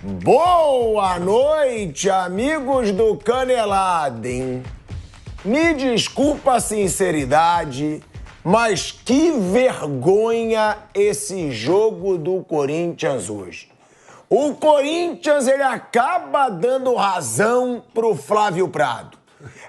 Boa noite, amigos do Canelada. Me desculpa a sinceridade, mas que vergonha esse jogo do Corinthians hoje. O Corinthians, ele acaba dando razão pro Flávio Prado.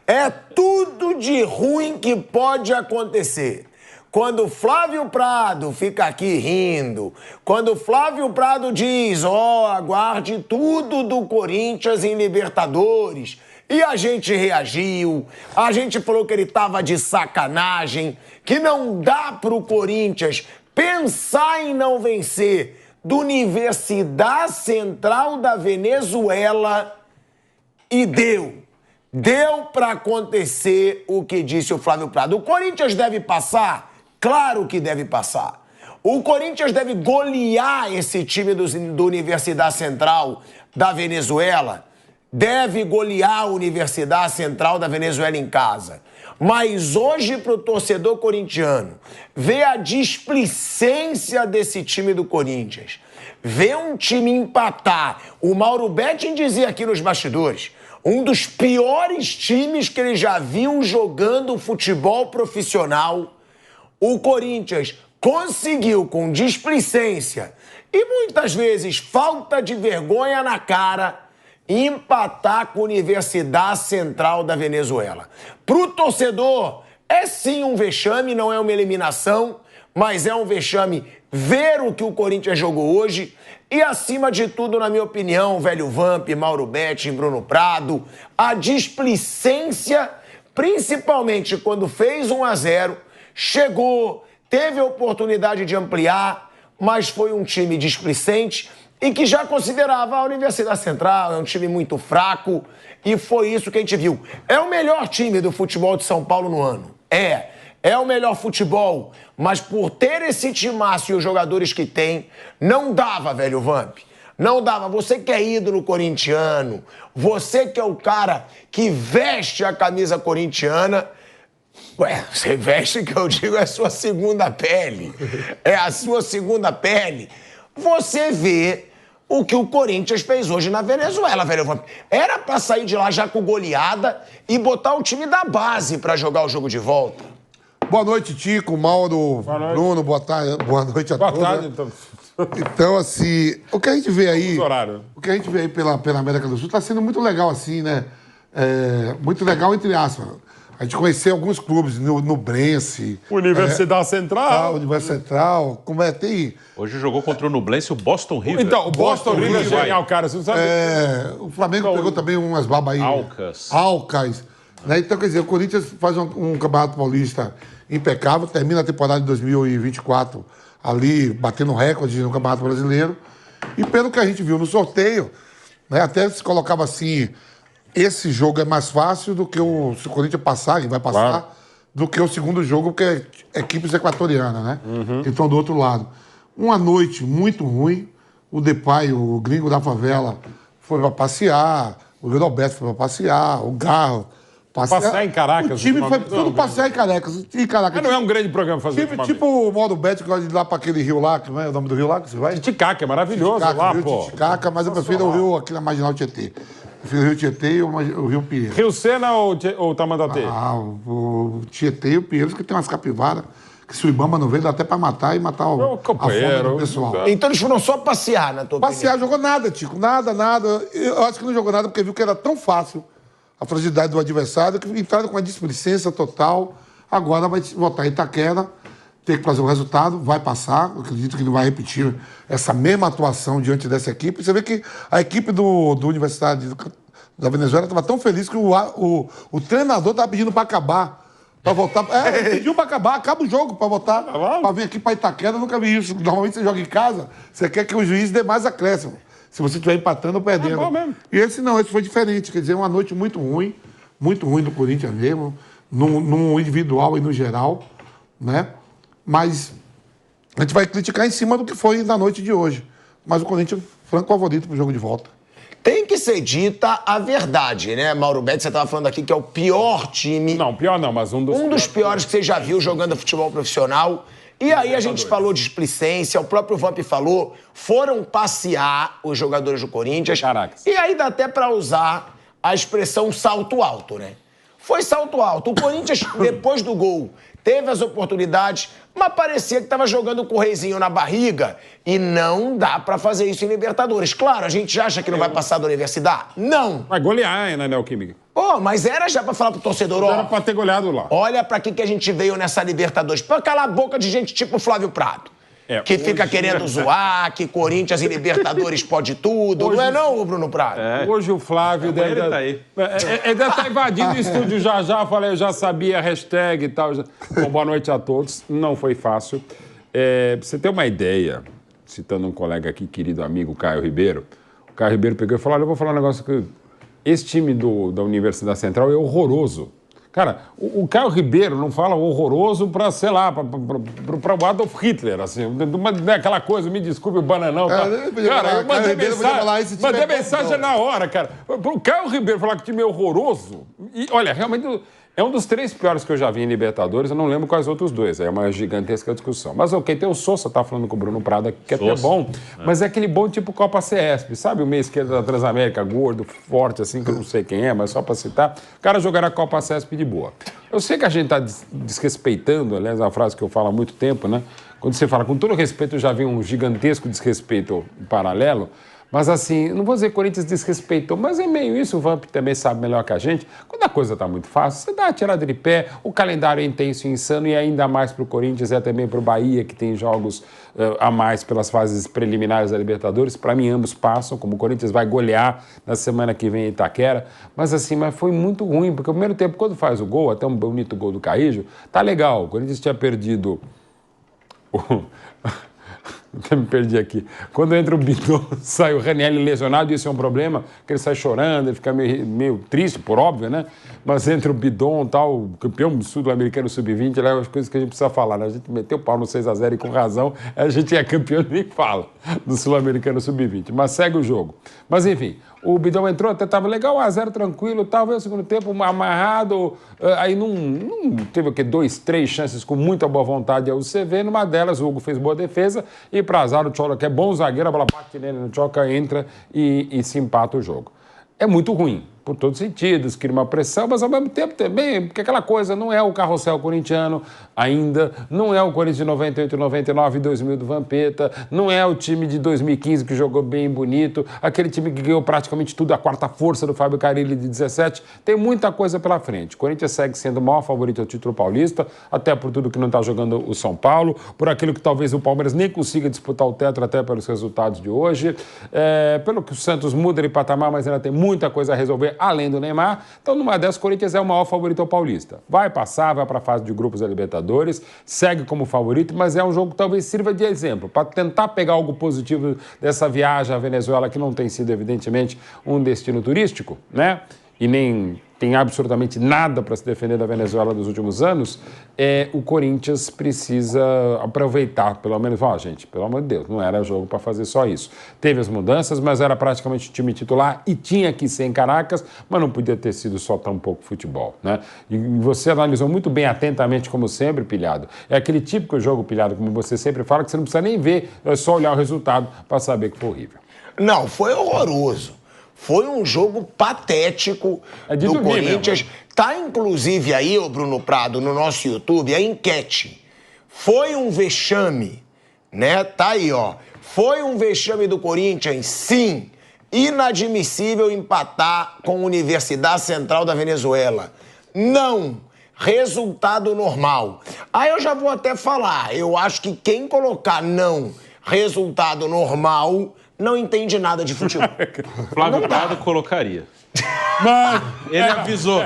É tudo de ruim que pode acontecer. Quando o Flávio Prado fica aqui rindo, quando o Flávio Prado diz, aguarde tudo do Corinthians em Libertadores, e a gente reagiu, a gente falou que ele tava de sacanagem, que não dá pro Corinthians pensar em não vencer do Universidade Central da Venezuela, e deu pra acontecer o que disse o Flávio Prado. O Corinthians deve passar? Claro que deve passar. O Corinthians deve golear esse time do Universidade Central da Venezuela. Deve golear a Universidade Central da Venezuela em casa. Mas hoje, pro torcedor corintiano, ver a displicência desse time do Corinthians, ver um time empatar. O Mauro Betting dizia aqui nos bastidores, um dos piores times que ele já viu jogando futebol profissional. O Corinthians conseguiu, com displicência e muitas vezes falta de vergonha na cara, empatar com a Universidade Central da Venezuela. Pro torcedor, é sim um vexame, não é uma eliminação, mas é um vexame ver o que o Corinthians jogou hoje e, acima de tudo, na minha opinião, velho Vamp, Mauro Betting, Bruno Prado, a displicência, principalmente quando fez 1-0, chegou, teve a oportunidade de ampliar, mas foi um time displicente e que já considerava a Universidade Central, é um time muito fraco, e foi isso que a gente viu. É o melhor time do futebol de São Paulo no ano. É o melhor futebol, mas por ter esse timaço e os jogadores que tem, não dava, velho Vamp. Não dava. Você que é ídolo corintiano, você que é o cara que veste a camisa corintiana, você veste, que eu digo, é a sua segunda pele. É a sua segunda pele. Você vê o que o Corinthians fez hoje na Venezuela, velho Vamp. Era pra sair de lá já com goleada e botar o time da base pra jogar o jogo de volta. Boa noite, Tico, Mauro, Bruno, boa noite a todos. Boa tarde, então. Então, assim, o que a gente vê aí... O que a gente vê aí pela América do Sul tá sendo muito legal, assim, né? Muito legal, entre aspas. A gente conheceu alguns clubes no Brense. Universidade Central. Universidade Central. Como é? Tem... Hoje jogou contra o Nublense o Boston River. Então, o Boston River é genial, cara. Você não sabe. O Flamengo pegou também umas babas aí. Alcas. Né? Então, quer dizer, o Corinthians faz um campeonato paulista impecável, termina a temporada de 2024 ali, batendo recorde no Campeonato Brasileiro. E pelo que a gente viu no sorteio, né, até se colocava assim... Esse jogo é mais fácil do que se o Corinthians passar, e vai passar, claro, do que o segundo jogo, porque é equipes equatorianas, né? Então, do outro lado. Uma noite muito ruim. O Depay, o gringo da favela, foi pra passear. O Roberto foi pra passear. O Garro... Passear em Caracas. O time foi tudo passear em Caracas. Mas não é um grande programa fazer isso. Tipo o Mauro Betti, que gosta de ir lá pra aquele rio lá, que não é o nome do rio lá que você vai? Titicaca, é maravilhoso lá, pô. Titicaca, mas eu prefiro o rio aqui na Marginal Tietê. Eu prefiro o rio Tietê e o rio Pinheiros. Rio Sena ou Tamandatê? O Tietê e o Pinheiros, que tem umas capivaras, que se o Ibama não vê, dá até pra matar e matar a fome do pessoal. Então eles foram só passear, na tua opinião? Passear, jogou nada, Tico. Nada. Eu acho que não jogou nada porque viu que era tão fácil a fragilidade do adversário, que entraram com a displicência total. Agora vai voltar em Itaquera, ter que fazer o resultado, vai passar. Eu acredito que não vai repetir essa mesma atuação diante dessa equipe. Você vê que a equipe do Universidade da Venezuela estava tão feliz que o treinador estava pedindo para acabar, para voltar. Pediu para acabar, acaba o jogo para voltar, para vir aqui para Itaquera. Eu nunca vi isso. Normalmente você joga em casa, você quer que o juiz dê mais acréscimo, se você estiver empatando ou perdendo. E esse não, esse foi diferente. Quer dizer, uma noite muito ruim do Corinthians mesmo, no individual e no geral, né? Mas a gente vai criticar em cima do que foi na noite de hoje. Mas o Corinthians, franco favorito pro jogo de volta. Tem que ser dita a verdade, né, Mauro Betti? Você estava falando aqui que é o pior time. Não, pior não, mas um dos piores que você já viu jogando futebol profissional. E aí a gente falou de displicência, o próprio Vamp falou, foram passear os jogadores do Corinthians. Caracas. E aí dá até pra usar a expressão salto alto, né? Foi salto alto. O Corinthians, depois do gol, teve as oportunidades, mas parecia que estava jogando com o reizinho na barriga e não dá pra fazer isso em Libertadores. Claro, a gente acha que não vai passar da Universidade? Não. Vai golear, né, Neoquímica? Mas era já pra falar pro torcedor, Era pra ter goleado lá. olha pra que a gente veio nessa Libertadores. Pra calar a boca de gente tipo Flávio Prado. Que fica querendo zoar, que Corinthians e Libertadores pode tudo. Não é não, Bruno Prado? Hoje o Flávio deve... Ele tá aí. Ele deve estar invadindo o estúdio já. Falei, eu já sabia a hashtag e tal. Bom, boa noite a todos. Não foi fácil. Pra você ter uma ideia, citando um colega aqui, querido amigo Caio Ribeiro, o Caio Ribeiro pegou e falou, olha, eu vou falar um negócio que... Esse time da Universidade Central é horroroso. Cara, o Caio Ribeiro não fala horroroso pra, sei lá, pra o Adolf Hitler, assim, aquela coisa, me desculpe o bananão. Tá? Cara, eu mandei mensagem na hora, cara. Pro Caio Ribeiro falar que o time é horroroso, e olha, realmente é um dos 3 piores que eu já vi em Libertadores, eu não lembro quais outros 2, é uma gigantesca discussão. Mas ok, tem o Sousa, tá falando com o Bruno Prado, que é até bom, mas é aquele bom tipo Copa CESP, sabe? O meio esquerdo da Transamérica, gordo, forte, assim, que eu não sei quem é, mas só pra citar, o cara jogará Copa CESP de boa. Eu sei que a gente tá desrespeitando, aliás, é uma frase que eu falo há muito tempo, né? Quando você fala, com todo respeito, eu já vi um gigantesco desrespeito paralelo, mas assim, não vou dizer que o Corinthians desrespeitou, mas é meio isso, o Vamp também sabe melhor que a gente. Quando a coisa tá muito fácil, você dá uma tirada de pé, o calendário é intenso e insano, e ainda mais pro Corinthians e também pro Bahia, que tem jogos a mais pelas fases preliminares da Libertadores. Para mim, ambos passam, como o Corinthians vai golear na semana que vem em Itaquera. Mas assim, mas foi muito ruim, porque o primeiro tempo, quando faz o gol, até um bonito gol do Carrijo, tá legal. O Corinthians tinha perdido... Até me perdi aqui. Quando entra o Bidon, sai o Ranieri lesionado, isso é um problema, que ele sai chorando, ele fica meio triste, por óbvio, né? Mas entra o Bidon, tal, campeão sul-americano sub-20, leva as coisas que a gente precisa falar, né? A gente meteu o pau no 6-0 e com razão, a gente é campeão e nem fala do sul-americano sub-20, mas segue o jogo. Mas enfim, o Bidon entrou, até estava legal, 1-0 tranquilo, tal, veio o segundo tempo amarrado, aí não teve o quê? 2, 3 chances com muita boa vontade ao CV, numa delas o Hugo fez boa defesa e para azar o Tchola, que é bom zagueiro, a bola bate nele no Tchoca, entra e se empata o jogo. É muito ruim, por todos os sentidos, cria uma pressão, mas ao mesmo tempo também, porque aquela coisa não é o carrossel corintiano ainda, não é o Corinthians de 98, 99 e 2000 do Vampeta, não é o time de 2015 que jogou bem bonito, aquele time que ganhou praticamente tudo, a quarta força do Fábio Carille de 17, tem muita coisa pela frente. O Corinthians segue sendo o maior favorito ao título paulista, até por tudo que não está jogando o São Paulo, por aquilo que talvez o Palmeiras nem consiga disputar o tetra até pelos resultados de hoje, pelo que o Santos muda de patamar, mas ainda tem muita coisa a resolver além do Neymar. Então, numa dessas, o Corinthians é o maior favorito ao paulista. Vai passar, vai para a fase de grupos da Libertadores, segue como favorito, mas é um jogo que talvez sirva de exemplo, para tentar pegar algo positivo dessa viagem à Venezuela, que não tem sido, evidentemente, um destino turístico, né? E nem tem absolutamente nada para se defender da Venezuela dos últimos anos, o Corinthians precisa aproveitar, pelo menos, gente, pelo amor de Deus, não era jogo para fazer só isso. Teve as mudanças, mas era praticamente o time titular e tinha que ser em Caracas, mas não podia ter sido só tão pouco futebol, né? E você analisou muito bem, atentamente, como sempre, Pilhado. É aquele típico jogo, Pilhado, como você sempre fala, que você não precisa nem ver, é só olhar o resultado para saber que foi horrível. Não, foi horroroso. Foi um jogo patético do Corinthians. Mesmo. Tá, inclusive, aí, ô Bruno Prado, no nosso YouTube, a enquete. Foi um vexame, né? Tá aí, ó. Foi um vexame do Corinthians? Sim. Inadmissível empatar com a Universidade Central da Venezuela. Não. Resultado normal. Aí eu já vou até falar. Eu acho que quem colocar não, resultado normal, não entende nada de futebol. Flávio Prado colocaria. Mas ele avisou.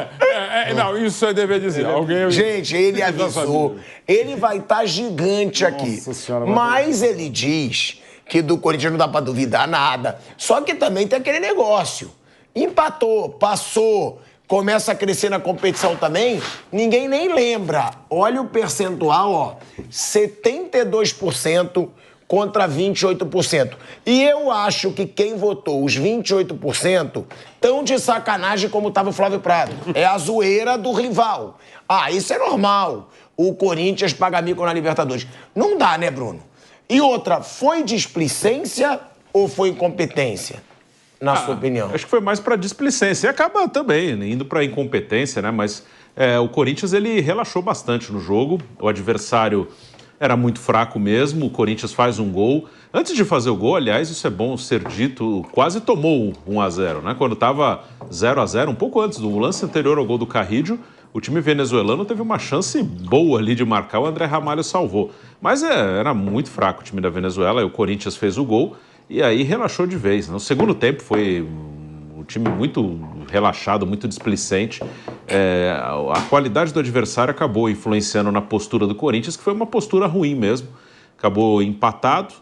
Não, isso é dever dizer. Gente, ele avisou. Ele vai estar gigante aqui. Nossa Senhora, mas ele diz que do Corinthians não dá pra duvidar nada. Só que também tem aquele negócio. Empatou, passou, começa a crescer na competição também, ninguém nem lembra. Olha o percentual, ó. 72% contra 28%. E eu acho que quem votou os 28% tão de sacanagem como estava o Flávio Prado. É a zoeira do rival. Ah, isso é normal. O Corinthians paga mico na Libertadores. Não dá, né, Bruno? E outra, foi displicência ou foi incompetência? Na sua opinião? Acho que foi mais para displicência. E acaba também indo para incompetência, né? Mas o Corinthians, ele relaxou bastante no jogo. O adversário era muito fraco mesmo. O Corinthians faz um gol. Antes de fazer o gol, aliás, isso é bom ser dito, quase tomou 1-0, né? Quando estava 0-0, um pouco antes do lance anterior ao gol do Carrillo, o time venezuelano teve uma chance boa ali de marcar, o André Ramalho salvou. Mas era muito fraco o time da Venezuela, e o Corinthians fez o gol e aí relaxou de vez. No segundo tempo foi um time muito relaxado, muito displicente. A qualidade do adversário acabou influenciando na postura do Corinthians, que foi uma postura ruim mesmo. Acabou empatado.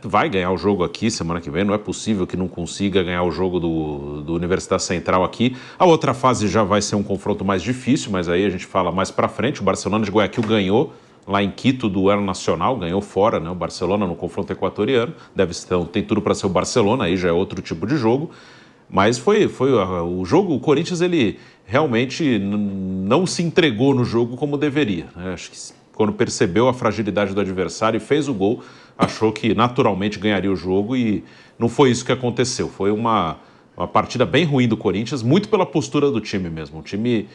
Vai ganhar o jogo aqui semana que vem, não é possível que não consiga ganhar o jogo do Universidade Central aqui. A outra fase já vai ser um confronto mais difícil, mas aí a gente fala mais pra frente. O Barcelona de Guayaquil ganhou lá em Quito do El Nacional, ganhou fora, né? O Barcelona no confronto equatoriano, tem tudo para ser o Barcelona, aí já é outro tipo de jogo. Mas foi o jogo, o Corinthians ele realmente não se entregou no jogo como deveria, né? Acho que quando percebeu a fragilidade do adversário e fez o gol, achou que naturalmente ganharia o jogo e não foi isso que aconteceu. Foi uma partida bem ruim do Corinthians, muito pela postura do time mesmo. O time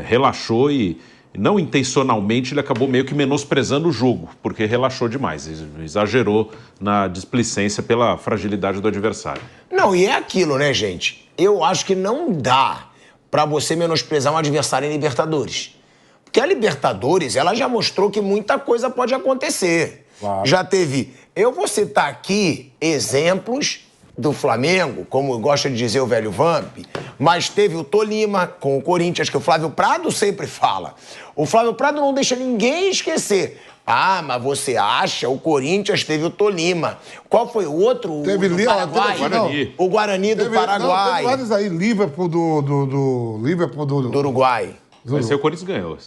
relaxou e não intencionalmente ele acabou meio que menosprezando o jogo, porque relaxou demais, exagerou na displicência pela fragilidade do adversário. Não, e é aquilo, né, gente? Eu acho que não dá pra você menosprezar um adversário em Libertadores. Porque a Libertadores, ela já mostrou que muita coisa pode acontecer. Claro. Já teve... Eu vou citar aqui exemplos do Flamengo, como gosta de dizer o velho Vamp, mas teve o Tolima com o Corinthians, que o Flávio Prado sempre fala. O Flávio Prado não deixa ninguém esquecer. Ah, mas você acha? O Corinthians teve o Tolima. Qual foi o outro? Teve o Paraguai. Guarani. O Guarani do Paraguai. Teve vários aí, Liverpool Do Uruguai. Mas aí o Corinthians ganhou.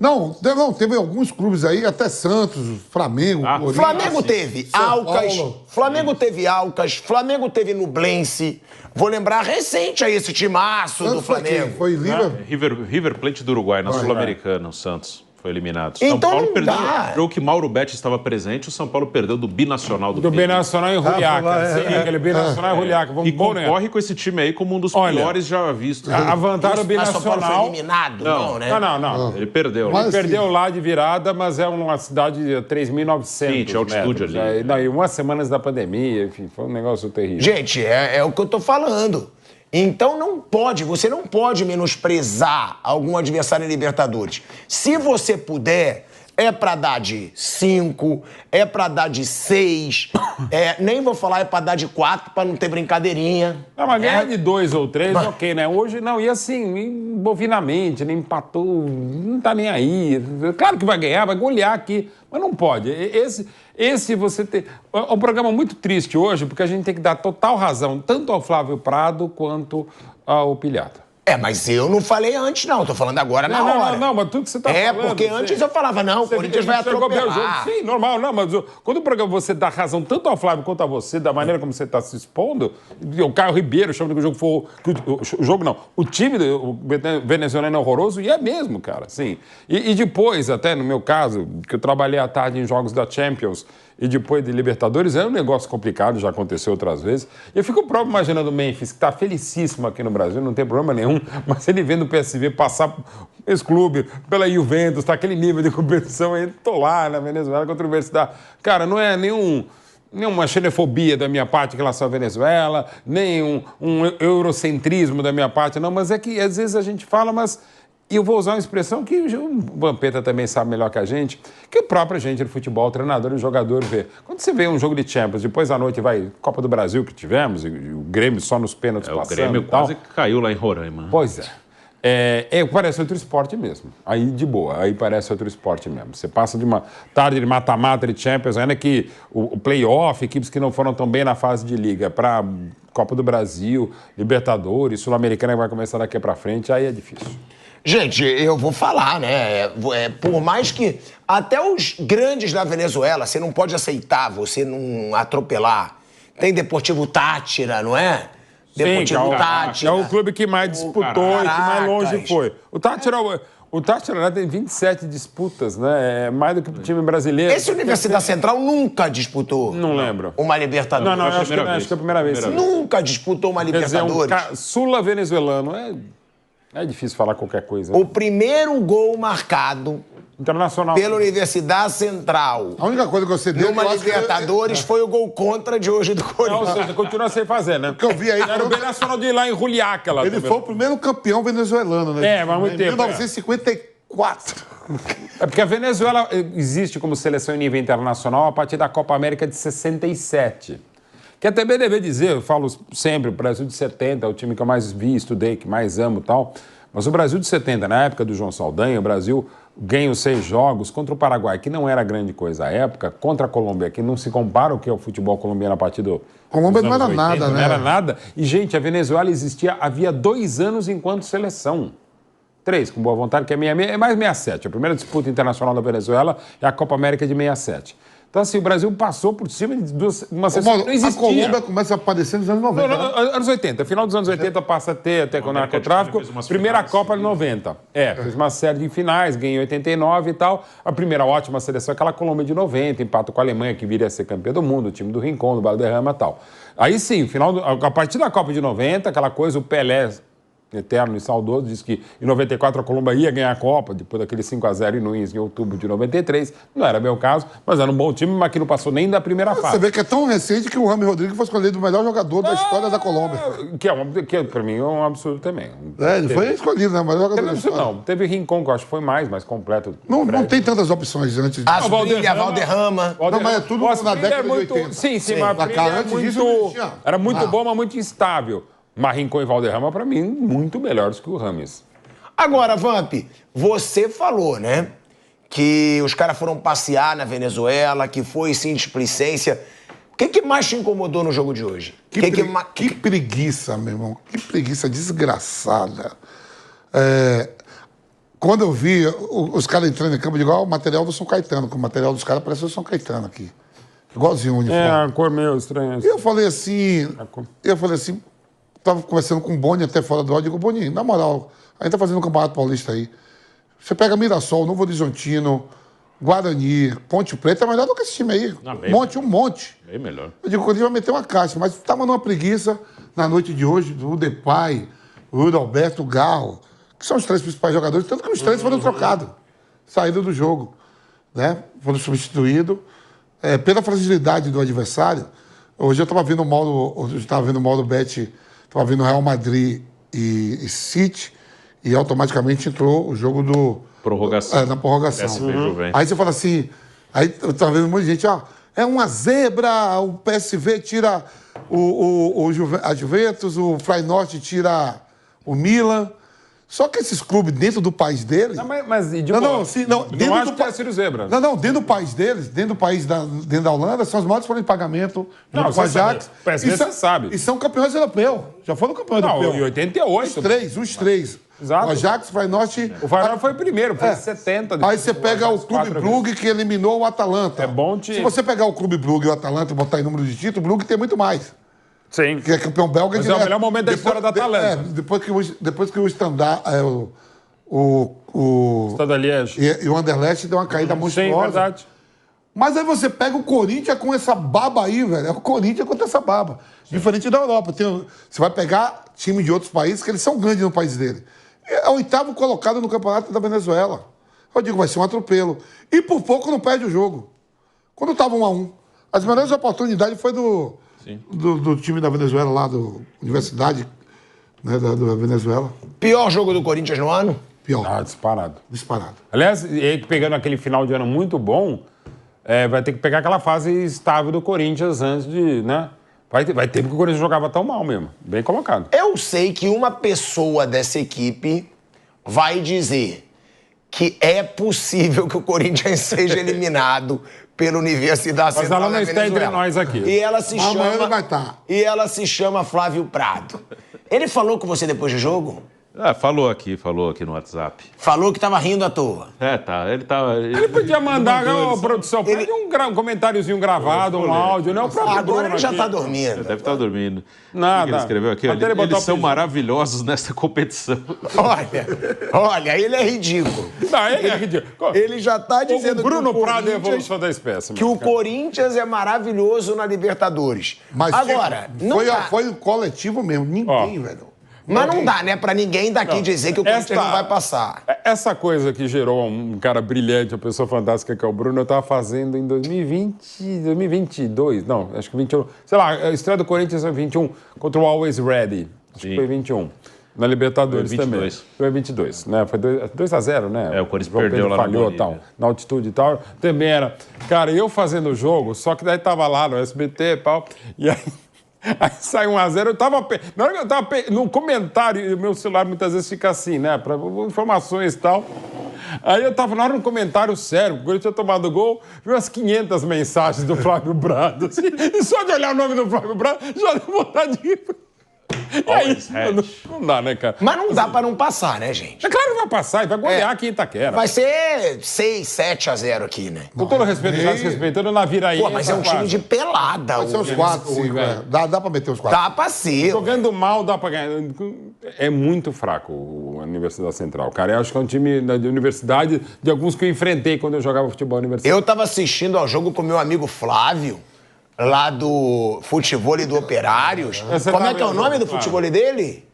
Não, teve alguns clubes aí, até Santos, Flamengo, Corinthians. Flamengo teve São Alcas, Paulo. Flamengo teve Alcas, Flamengo teve Nublense. Vou lembrar recente aí esse timaço do Santos foi quem? Flamengo. Foi Liverpool. River Plate do Uruguai, na Sul-Americana, o Santos. Foi eliminado. Então São Paulo não perdeu. dá. O jogo que Mauro Betti estava presente, o São Paulo perdeu do Binacional do Do Peru. Binacional em Juliaca. lá, Sim, aquele Binacional em Juliaca. E Vamos bom, né? concorre com esse time aí como um dos Olha, piores já vistos. A vantagem do Mas São Paulo foi Binacional... eliminado, não, né? Não. Ele perdeu. Mas- Perdeu lá de virada, mas é uma cidade de 3.900 Sim, tinha altitude metros. ali. Não, e umas semanas da pandemia, enfim, foi um negócio terrível. Gente, é o que eu tô falando. Então você não pode menosprezar algum adversário em Libertadores. Se você puder, é pra dar de 5, é pra dar de 6, nem vou falar é pra dar de 4 pra não ter brincadeirinha. Não, mas ganhar de 2 ou 3, ok, né? Hoje não, e assim, bovinamente, nem empatou, não tá nem aí. Claro que vai ganhar, vai golear aqui, mas não pode. Esse você tem... É um programa muito triste hoje, porque a gente tem que dar total razão, tanto ao Flávio Prado quanto ao Pilhata. Mas eu não falei antes, não. Tô falando agora na hora. Não, mas tudo que você tá falando... porque antes eu falava, não, o Corinthians vai atropelar. Sim, normal, não, mas quando o programa você dá razão tanto ao Flávio quanto a você, da maneira como você está se expondo, o Caio Ribeiro chama que o jogo foi... O jogo não, o time do venezuelano é horroroso, e é mesmo, cara, sim. E depois, até no meu caso, que eu trabalhei à tarde em jogos da Champions e depois de Libertadores, é um negócio complicado, já aconteceu outras vezes. E eu fico próprio imaginando o Memphis, que está felicíssimo aqui no Brasil, não tem problema nenhum, mas ele vendo o PSV passar esse clube pela Juventus, tá aquele nível de competição, eu tô lá na Venezuela contra a Universidade. Cara, não é nenhuma xenofobia da minha parte em relação à Venezuela, nem um eurocentrismo da minha parte, não, mas é que às vezes a gente fala, mas... E eu vou usar uma expressão que o Vampeta também sabe melhor que a gente, que o próprio agente de futebol, o treinador e o jogador vê. Quando você vê um jogo de Champions, depois à noite vai Copa do Brasil que tivemos, e o Grêmio só nos pênaltis passando O Grêmio e tal. quase caiu lá em Roraima. Pois é. Parece outro esporte mesmo. Aí, de boa, aí parece outro esporte mesmo. Você passa de uma tarde de mata-mata de Champions, ainda que o play-off, equipes que não foram tão bem na fase de liga, para Copa do Brasil, Libertadores, Sul-Americana que vai começar daqui para frente, aí é difícil. Gente, eu vou falar, né? Por mais que até os grandes da Venezuela, você não pode aceitar, você não atropelar. Tem Deportivo Táchira, não é? Deportivo Táchira. É o clube que mais disputou e que mais longe foi. O Táchira tem 27 disputas, né? É mais do que o time brasileiro. Esse Universidade Central nunca disputou. Não lembro. Uma Libertadores. Não, acho que é a primeira vez. Nunca disputou uma Libertadores. Quer dizer, Sula-venezuelano. É difícil falar qualquer coisa. O primeiro gol marcado Internacional. pela Universidade Central. A única coisa que você deu... Numa Libertadores foi o gol contra de hoje do Corinthians. Ou seja, continua sem fazer, né? que eu vi aí... Era o Nacional de ir lá em Juliaca. Lá Ele também. foi o primeiro campeão venezuelano, né? Mas há muito tempo. Em 1954. É porque a Venezuela existe como seleção em nível internacional a partir da Copa América de 67. Que até bem deve dizer, eu falo sempre, o Brasil de 70 é o time que eu mais vi, estudei, que mais amo e tal. Mas o Brasil de 70, na época do João Saldanha, o Brasil ganha os 6 jogos contra o Paraguai, que não era grande coisa à época, contra a Colômbia, que não se compara o que é o futebol colombiano a partir do... Colômbia não era nada, né? Não era nada. E, gente, a Venezuela existia havia 2 anos enquanto seleção. 3, com boa vontade, que é mais 67. A primeira disputa internacional da Venezuela é a Copa América de 67. Então, assim, o Brasil passou por cima de uma seleção que não existia. A Colômbia começa a aparecer nos anos 90. Não, anos 80. Final dos anos 80 passa a ter, até com o narcotráfico. Primeira Copa de 90. Fez uma série de finais, ganhou em 89 e tal. A primeira ótima seleção é aquela Colômbia de 90, empata com a Alemanha, que viria a ser campeã do mundo, o time do Rincon, do Valderrama e tal. Aí sim, a partir da Copa de 90, aquela coisa, o Pelé... eterno e saudoso, disse que em 94 a Colômbia ia ganhar a Copa, depois daquele 5-0 em Nunes, em outubro de 93. Não era meu caso, mas era um bom time, mas que não passou nem da primeira fase. Você vê que é tão recente que o James Rodrigues foi escolhido o melhor jogador da história da Colômbia. Que para mim é um absurdo também. Ele foi escolhido, né? O melhor jogador da história. Não, teve Rincon, que eu acho que foi mais completo. Não tem tantas opções antes. Asprilla, Valderrama. Não, mas é tudo na década de 80. Sim, mas era muito bom, mas muito instável. Mas Rincon e Valderrama, para mim, muito melhores que o Rames. Agora, Vamp, você falou, né, que os caras foram passear na Venezuela, que foi, sim, displicência. O que mais te incomodou no jogo de hoje? Que preguiça, meu irmão. Que preguiça desgraçada. Quando eu vi os caras entrando em campo, eu digo, o material do São Caetano, que o material dos caras parece o São Caetano aqui. Igualzinho o uniforme. A cor meio estranha. E eu falei assim, tava conversando com o Boni até fora do áudio, digo, Boni, na moral, a gente tá fazendo um Campeonato Paulista aí. Você pega Mirassol, Novo Horizontino, Guarani, Ponte Preta, é melhor do que esse time aí. Um monte. Bem melhor. Eu digo, o Corinthians vai meter uma caixa, mas tava numa preguiça na noite de hoje, do Depay, o Alberto, o Garro, que são os 3 principais jogadores, tanto que os 3 foram trocados, saíram do jogo, né? Foram substituídos. Pela fragilidade do adversário, hoje eu estava vendo o Mauro Bet, estava vendo Real Madrid e City, e automaticamente entrou o jogo do... Prorrogação. Na prorrogação. Aí você fala assim, aí eu estava vendo um monte de gente, é uma zebra, o PSV tira a Juventus, o Feyenoord tira o Milan. Só que esses clubes dentro do país deles... Não acho que tenha sido zebra. Dentro do país deles, dentro da Holanda, são os maiores foram de pagamento, junto com a Ajax. Você sabe. E são campeões europeus. Já foram campeões europeus. Em 88. Os três. Exato. O Ajax, o Feyenoord... O Feyenoord foi o primeiro, foi em 70. Aí você pega o Clube Brugge, que eliminou o Atalanta. É bom time. Se você pegar o Clube Brugge e o Atalanta e botar em número de título, o Brugge tem muito mais. Sim. Que é campeão belga. Mas é o melhor momento da história da Atalanta. Depois que o Standard... o Stade Liège. E o Anderlecht deu uma caída monstruosa. Sim, verdade. Mas aí você pega o Corinthians com essa baba aí, velho. É o Corinthians contra essa baba. Sim. Diferente da Europa. Você vai pegar time de outros países que eles são grandes no país dele. É o 8º colocado no campeonato da Venezuela. Eu digo, vai ser um atropelo. E por pouco não perde o jogo. Quando estava 1-1. As melhores oportunidades foi do time da Venezuela lá, do Universidade, né, da Venezuela. Pior jogo do Corinthians no ano? Pior. Disparado. Aliás, pegando aquele final de ano muito bom, vai ter que pegar aquela fase estável do Corinthians antes de, né? Vai ter porque o Corinthians jogava tão mal mesmo. Bem colocado. Eu sei que uma pessoa dessa equipe vai dizer que é possível que o Corinthians seja eliminado pela Universidade Central da Venezuela. Mas ela não está entre nós aqui. E ela se Amanhã ele vai estar. E ela se chama Flávio Prado. Ele falou com você depois do jogo? Falou aqui no WhatsApp. Falou que tava rindo à toa. Ele podia mandar, produção, pede um comentáriozinho gravado, um áudio, né? O próprio Agora Bruno ele já aqui. tá dormindo. Deve estar dormindo. Nada. O que ele escreveu aqui? Até ele botou Eles são o pedido. maravilhosos nesta competição. Olha, ele é ridículo. Não, ele é ridículo. Ele já tá dizendo O Bruno que o Prado é a Corinthians, evolução da espécie. que o Corinthians é maravilhoso na Libertadores. Mas Agora, não dá. foi o coletivo mesmo. Ninguém, velho. Mas não dá, né, pra ninguém daqui dizer que o Corinthians Esta- não vai passar. Essa coisa que gerou um cara brilhante, uma pessoa fantástica que é o Bruno, eu tava fazendo em 2022, não, acho que 21. Sei lá, a estreia do Corinthians foi 21 contra o Always Ready. Acho que foi 21. Na Libertadores Foi 22. também. Foi 22, né? Foi 2-0, né? O Corinthians João perdeu Pedro lá na falhou, Bolívia. tal, na altitude e tal. Também era. Cara, eu fazendo o jogo, só que daí tava lá no SBT e tal, e aí. Aí sai 1-0, eu tava. Na hora que eu tava. No comentário, meu celular muitas vezes fica assim, né? Pra informações e tal. Aí eu tava na hora do comentário sério, porque eu tinha tomado gol, vi umas 500 mensagens do Flávio Brado. Assim, e só de olhar o nome do Flávio Brado, já deu vontade de ir. E aí, não dá, né, cara? Mas não dá pra não passar, né, gente? É claro que vai passar, e vai golear aqui em Itaquera. Vai ser 6, 7-0 aqui, né? Com todo respeito, já se respeitando na viraí. Pô, mas é um time de pelada. Vai ser uns 4, 5. velho. Dá pra meter uns 4. Dá pra ser. Jogando mal, dá pra ganhar. É muito fraco a Universidade Central, cara. Eu acho que é um time de universidade de alguns que eu enfrentei quando eu jogava futebol universitário. Eu tava assistindo ao jogo com meu amigo Flávio, lá do futebol do Operários. Você Como tá é que é o vendo, nome do Flávio? futebol dele?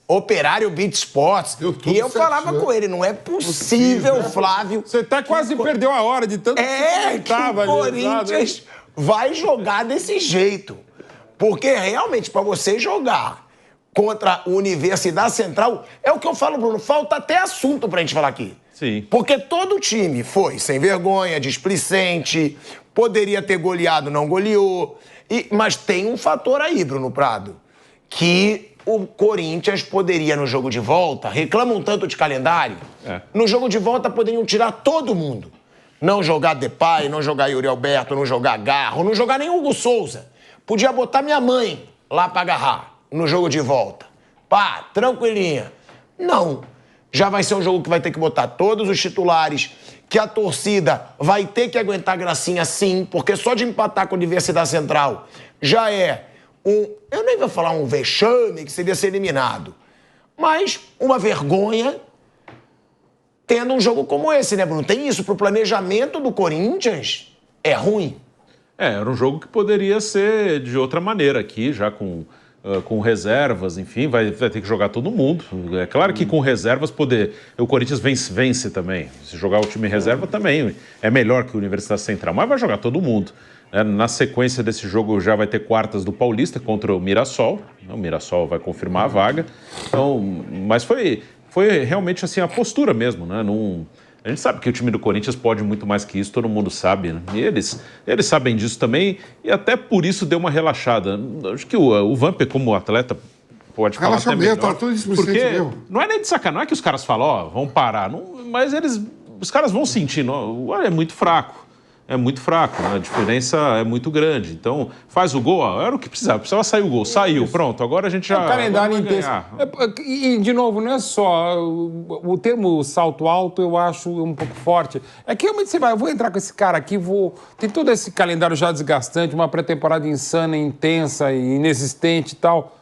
Operário Beat Sports. Deu tudo E eu certinho, falava né? com ele, não é possível, Flávio. Você até quase perdeu a hora de tanto É que o Corinthians vai jogar desse jeito. Porque realmente, para você jogar contra a Universidade Central, é o que eu falo, Bruno, falta até assunto pra gente falar aqui. Sim. Porque todo time foi sem vergonha, displicente, poderia ter goleado, não goleou. Mas tem um fator aí, Bruno Prado, que o Corinthians poderia, no jogo de volta, reclamam tanto de calendário, no jogo de volta poderiam tirar todo mundo. Não jogar Depay, não jogar Yuri Alberto, não jogar Garro, não jogar nem Hugo Souza. Podia botar minha mãe lá pra agarrar no jogo de volta. Pá, tranquilinha. Não. Já vai ser um jogo que vai ter que botar todos os titulares, que a torcida vai ter que aguentar gracinha sim, porque só de empatar com a Universidade Central já é eu nem vou falar um vexame, que seria ser eliminado, mas uma vergonha tendo um jogo como esse, né, Bruno? Tem isso, pro planejamento do Corinthians, é ruim. Era um jogo que poderia ser de outra maneira aqui, já com reservas, enfim, vai ter que jogar todo mundo. É claro que com reservas o Corinthians vence também. Se jogar o time em reserva também é melhor que o Universidade Central, mas vai jogar todo mundo. Na sequência desse jogo já vai ter quartas do Paulista contra o Mirassol. O Mirassol vai confirmar a vaga. Então, mas foi realmente assim a postura mesmo, né? A gente sabe que o time do Corinthians pode muito mais que isso, todo mundo sabe, né? E eles sabem disso também, e até por isso deu uma relaxada. Acho que o Vamper, como atleta, pode falar até melhor. Tá tudo displicente porque mesmo. não é nem de sacanagem, não é que os caras falam, vão parar, mas os caras vão sentir, olha, é muito fraco. É muito fraco, né? A diferença é muito grande. Então, faz o gol, era o que precisava sair o gol. Saiu, pronto, agora a gente já... O calendário vai intenso. ganhar. E, de novo, não é só... O termo salto alto eu acho um pouco forte. É que realmente eu vou entrar com esse cara aqui, tem todo esse calendário já desgastante, uma pré-temporada insana, intensa e inexistente e tal.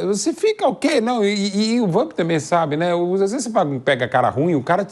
Você fica ok, não, e o Vamp também sabe, né? Às vezes você pega cara ruim, o cara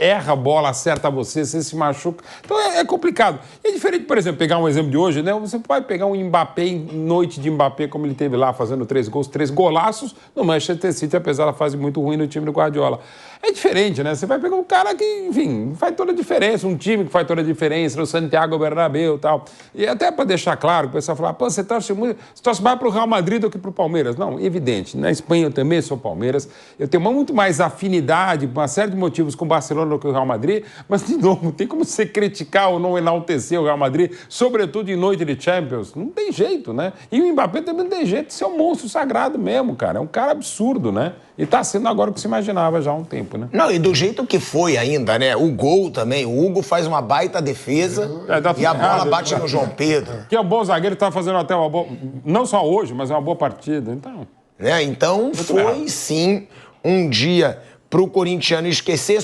erra a bola, acerta você se machuca. Então é complicado. E é diferente, por exemplo, pegar um exemplo de hoje, né? Você pode pegar um Mbappé em noite de Mbappé, como ele teve lá, fazendo 3 gols, 3 golaços no Manchester City, apesar da fase muito ruim no time do Guardiola. É diferente, né? Você vai pegar um cara que, enfim, faz toda a diferença, um time que faz toda a diferença, no Santiago Bernabéu e tal. E até para deixar claro, o pessoal fala, você torce mais pro Real Madrid do que pro Palmeiras. Não, evidente. Na Espanha eu também sou Palmeiras. Eu tenho muito mais afinidade, por uma série de motivos, com o Barcelona do que o Real Madrid. Mas, de novo, tem como você criticar ou não enaltecer o Real Madrid, sobretudo em noite de Champions? Não tem jeito, né? E o Mbappé também não tem jeito de ser um monstro sagrado mesmo, cara. É um cara absurdo, né? E tá sendo agora o que se imaginava já há um tempo, né? Não, e do jeito que foi ainda, né? O gol também. O Hugo faz uma baita defesa e a bola bate no João Pedro. Que é um bom zagueiro, tá fazendo até uma boa... Não só hoje, mas é uma boa partida. Então... né? Então foi sim um dia para o corintiano esquecer